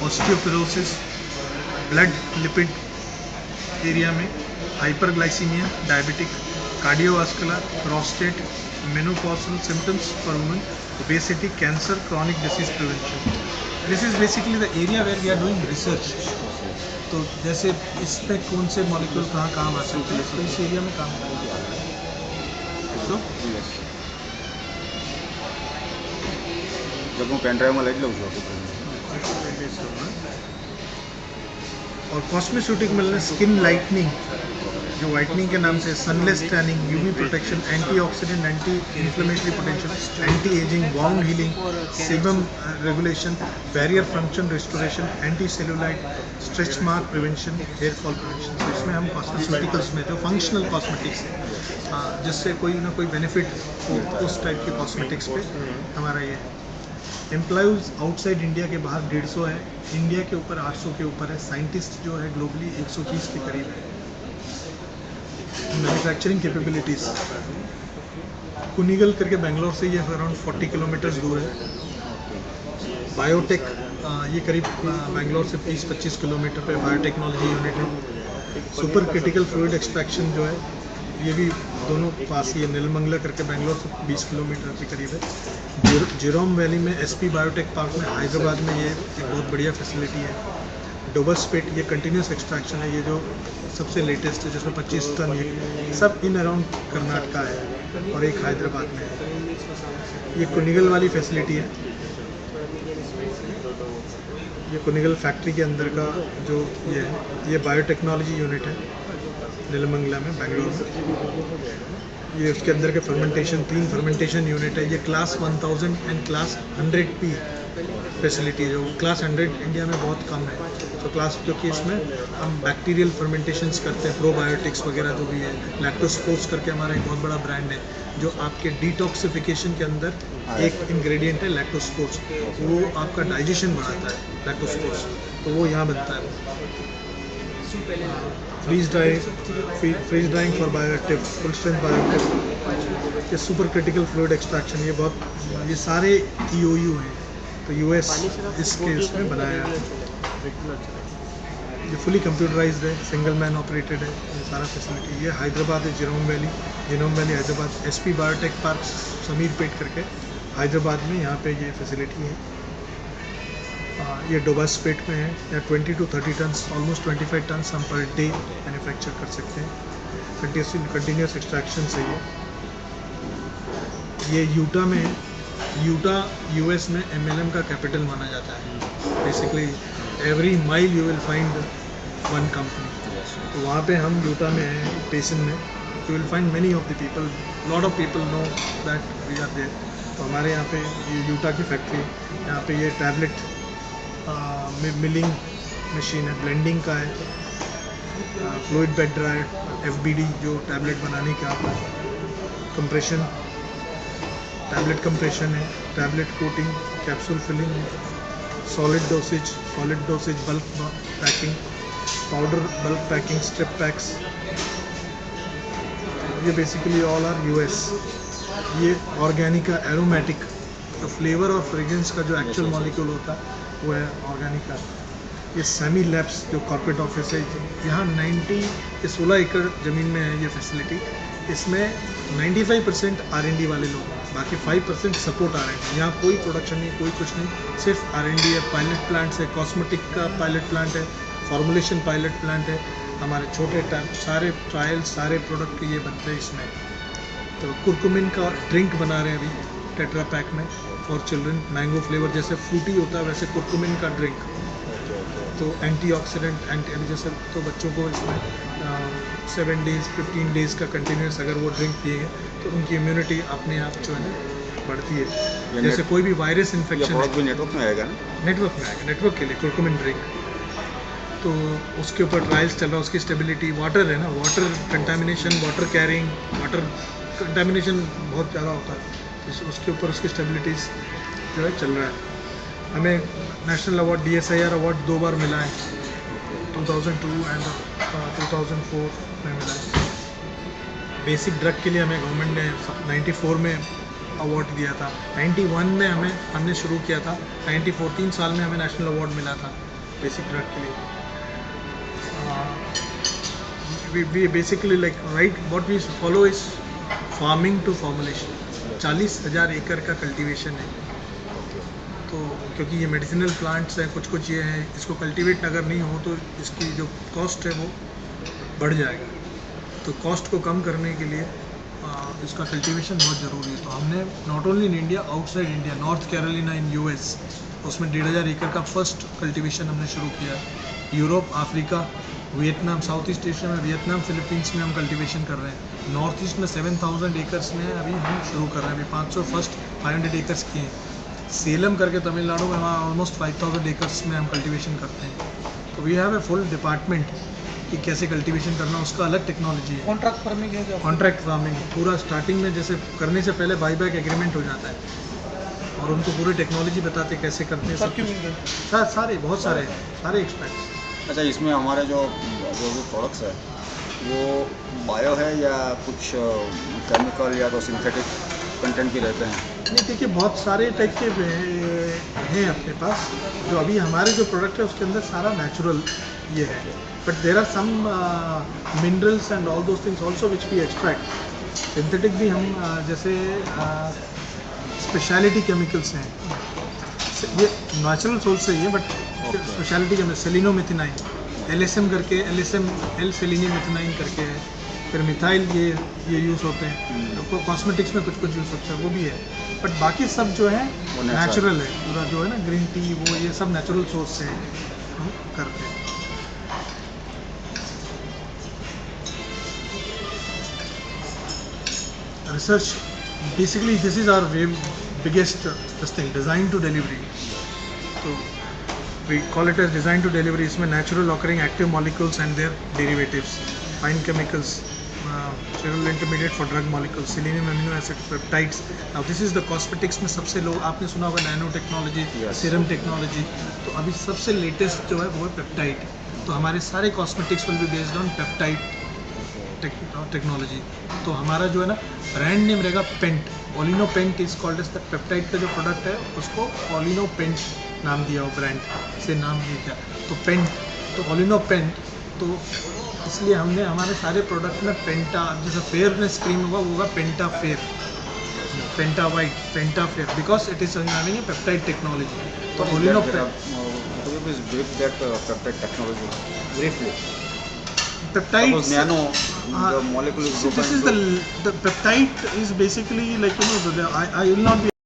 Osteoporosis, blood lipid area में, hyperglycaemia, diabetic, cardiovascular, prostate, menopausal symptoms for women, obesity, cancer, chronic disease prevention. This is basically the area where we are doing research. तो जैसे इस पे कौन से molecule कहाँ काम आ सकते हैं, तो इस एरिया में काम करेंगे। तो जब હું પેન ડ્રાઈવમાં લઈ જ લઉં છું और कॉस्मेटिक में स्किन लाइटनिंग, जो वाइटनिंग के नाम से, sunless tanning, UV protection, antioxidant, anti inflammatory potential, anti ageing, wound healing, sebum regulation, barrier function restoration, anti cellulite, stretch mark prevention, hair fall prevention. तो इसमें हम कॉस्मेटिकल्स में जो फंक्शनल कॉस्मेटिक्स है, जिससे कोई ना कोई बेनिफिट हो, उस टाइप के कॉस्मेटिक्स पे हमारा ये है। एम्प्लॉयज़ आउटसाइड इंडिया के बाहर 150 है, इंडिया के ऊपर 800 के ऊपर है। साइंटिस्ट जो है ग्लोबली 130 के करीब है। मैन्युफैक्चरिंग कैपेबिलिटीज़, कुनिगल करके बेंगलोर से ये अराउंड 40 किलोमीटर दूर है। बायोटेक ये करीब बेंगलोर से 30-25 किलोमीटर पे बायोटेक्नोलॉजी यूनिट है। सुपर क्रिटिकल फ्लूइड एक्सट्रैक्शन जो है ये भी दोनों पास ही है। नीलमंगला करके बेंगलोर से 20 किलोमीटर के करीब है। जेरोम वैली में एसपी बायोटेक पार्क में हैदराबाद में ये एक बहुत बढ़िया फैसिलिटी है। डोबरस्पेट ये कंटिन्यूस एक्सट्रैक्शन है, ये जो सबसे लेटेस्ट है, जिसमें 25 टन, ये सब इन अराउंड कर्नाटका है और एक हैदराबाद में है। ये कुनिगल वाली फैसिलिटी है, ये कुनिगल फैक्ट्री के अंदर का जो ये है, ये बायोटेक्नोलॉजी यूनिट है नीलमंगला में बेंगलोर में। ये उसके अंदर के फर्मेंटेशन, 3 फर्मेंटेशन यूनिट है। ये class 1000 and class 100P facility है, जो क्लास 100 इंडिया में बहुत कम है। तो क्लास, क्योंकि इसमें हम बैक्टीरियल फर्मेंटेशंस करते हैं, प्रोबायोटिक्स वगैरह जो भी है। लैक्टोस्पोर्ट्स करके हमारा एक बहुत बड़ा ब्रांड है, जो आपके डिटॉक्सिफिकेशन के अंदर एक इंग्रेडिएंट है लैक्टोस्पोर्ट्स, वो आपका डाइजेशन बढ़ाता है लैक्टोस्पोर्ट्स, तो वो यहाँ बनता है। Freeze drying for bioactive, full strength bioactive, ये सुपर क्रिटिकल फ्लूइड एक्सट्रैक्शन, ये सारे EOU हैं। तो US इसके इसमें बनाया है। ये फुली कंप्यूटराइज्ड है, सिंगल मैन ऑपरेटेड है ये सारा फैसिलिटी। ये हैदराबाद है, Genome Valley Hyderabad. SP biotech park Shamirpet करके हैदराबाद में, यहाँ पे ये फैसिलिटी है। ये डोबास्पेट में है, या 20 to 30 टन, ऑलमोस्ट 25 टन हम पर डे मैन्युफैक्चर कर सकते हैं। कंटिन्यूस एक्सट्रैक्शन से ये यूटा में है। यूटा US में MLM का कैपिटल माना जाता है। Basically every mile you will find one company. तो वहाँ पे हम यूटा में हैं, स्टेशन में, you will find many of the people, lot of people know that we are there. तो हमारे यहाँ पे ये यूटा की फैक्ट्री, यहाँ पे ये टैबलेट मिलिंग मशीन है, ब्लेंडिंग का है, फ्लूइड बेड ड्रायर, FBD जो टैबलेट बनाने का, कंप्रेशन, टैबलेट कंप्रेशन है, tablet coating, capsule filling, solid dosage bulk packing, powder bulk packing, strip packs. ये बेसिकली ऑल आर US। ये ऑर्गेनिका एरोमेटिक, तो फ्लेवर और फ्रेग्रेंस का जो एक्चुअल मॉलिक्यूल होता है वो है ऑर्गेनिका। ये सेमी लैब्स जो कॉर्पोरेट ऑफिस है, यहाँ 16 एकड़ ज़मीन में है ये फैसिलिटी। इसमें 95% R&D वाले लोग हैं, बाकी 5% सपोर्ट R&D। यहाँ कोई प्रोडक्शन नहीं, कोई कुछ नहीं, सिर्फ R&D है। पायलट प्लांट्स है, कॉस्मेटिक का पायलट प्लांट है, फॉर्मुलेशन पायलट प्लांट है, हमारे छोटे सारे ट्रायल्स, सारे प्रोडक्ट ये बनते हैं इसमें। तो कुरकुमिन का ड्रिंक बना रहे हैं अभी टेट्रा पैक में फॉर चिल्ड्रन, मैंगो फ्लेवर, जैसे फ्रूटी होता है वैसे कुरकुमिन का ड्रिंक। तो एंटीऑक्सीडेंट, एंटी जैसे, तो बच्चों को इसमें 7 डेज़ 15 डेज़ का कंटिन्यूस अगर वो ड्रिंक पिएंगे तो उनकी इम्यूनिटी अपने आप जो है बढ़ती है। जैसे कोई भी वायरस इन्फेक्शन है, नेटवर्क में आएगा ना, नेटवर्क के लिए कुरकुमिन ड्रिंक। तो उसके ऊपर ट्रायल्स चल रहा है, उसकी स्टेबिलिटी। वाटर है ना, water contamination, water carrying, water contamination बहुत ज़्यादा होता है, उसके ऊपर उसकी स्टेबिलिटीज़ जो है चल रहा है। हमें नेशनल अवार्ड DSIR अवार्ड 2 बार मिला है, 2002 एंड 2004 में मिला है। बेसिक ड्रग के लिए हमें गवर्नमेंट ने 94 में अवार्ड दिया था, 91 में हमने शुरू किया था, 94 3 साल में हमें नेशनल अवार्ड मिला था। बेसिक ड्रग के लिए we basically like right what we follow is farming to formulation. 40,000 एकड़ का कल्टीवेशन है, तो क्योंकि ये मेडिसिनल प्लांट्स हैं, कुछ कुछ ये हैं, इसको कल्टीवेट अगर नहीं हो तो इसकी जो कॉस्ट है वो बढ़ जाएगा। तो कॉस्ट को कम करने के लिए इसका कल्टीवेशन बहुत ज़रूरी है। तो हमने not only in India, outside India, north Carolina in US, उसमें 1,500 एकड़ का फर्स्ट कल्टीवेशन हमने शुरू किया। Europe, Africa, Vietnam, south east Asia में वियतनाम, फिलीपींस में हम कल्टीवेशन कर रहे हैं। नॉर्थ ईस्ट में 7,000 एकर्स में अभी हम शुरू कर रहे हैं। अभी 500 फर्स्ट 500 एकर्स किए हैं। सेलम करके तमिलनाडु में वहाँ ऑलमोस्ट 5,000 एकर्स में हम कल्टीवेशन करते हैं। तो we have a full department कि कैसे कल्टीवेशन करना, उसका अलग टेक्नोलॉजी है। कॉन्ट्रैक्ट फार्मिंग है, कॉन्ट्रैक्ट फार्मिंग पूरा स्टार्टिंग में जैसे करने से पहले बाईबैक एग्रीमेंट हो जाता है और उनको पूरी टेक्नोलॉजी बताते कैसे करते हैं सब कुछ। सारे बहुत सारे एक्सपर्ट्स। अच्छा, इसमें हमारे जो भी प्रोडक्ट्स है वो बायो है या कुछ केमिकल या तो सिंथेटिक कंटेंट भी रहते हैं? नहीं, देखिए बहुत सारे टाइप के हैं अपने पास। जो अभी हमारे जो प्रोडक्ट है उसके अंदर सारा नेचुरल ये है, but there are some minerals and all those things also which we extract. Synthetic भी हम जैसे स्पेशलिटी केमिकल्स हैं, ये नेचुरल सोर्स से ही है, बट स्पेशलिटी के सेलिनोमेथिनाइन, LSM करके, LSM L-सेलिनियमेथिनाइन करके है, फिर मिथाइल ये यूज़ होते हैं। तो कॉस्मेटिक्स में कुछ कुछ यूज़ होता है, वो भी है, बट बाकी सब जो है नेचुरल है। पूरा जो है ना ग्रीन टी वो ये सब नेचुरल सोर्स से हम करते हैं। Research basically this is our biggest this thing, design to delivery. तो we call it as design to delivery. इसमें natural occurring active molecules and their derivatives, fine chemicals, sterile intermediate for drug molecules, selenium amino acid, peptides. Now this is the cosmetics में सबसे लो आपने सुना होगा nano technology, serum technology. तो अभी सबसे latest जो है वो है पेप्टाइड। तो हमारे सारे cosmetics will be based on peptide technology. तो हमारा जो है ना ब्रांड नेम रहेगा पेंट, ओलिनोपेंट is called as the peptide का जो प्रोडक्ट है उसको ओलिनोपेंट नाम दिया, वो ब्रांड से नाम दिया क्या, तो पेंट, तो ओलिनोपेंट। तो इसलिए हमने हमारे सारे प्रोडक्ट में पेंटा, जैसे फेयरनेस क्रीम होगा वो होगा penta fair, penta white, penta fair, because it is having a peptide technology. तो ओलिनोपेंट peptide technology briefly. Peptides, nano, the molecule is this is the peptide is basically like I will not be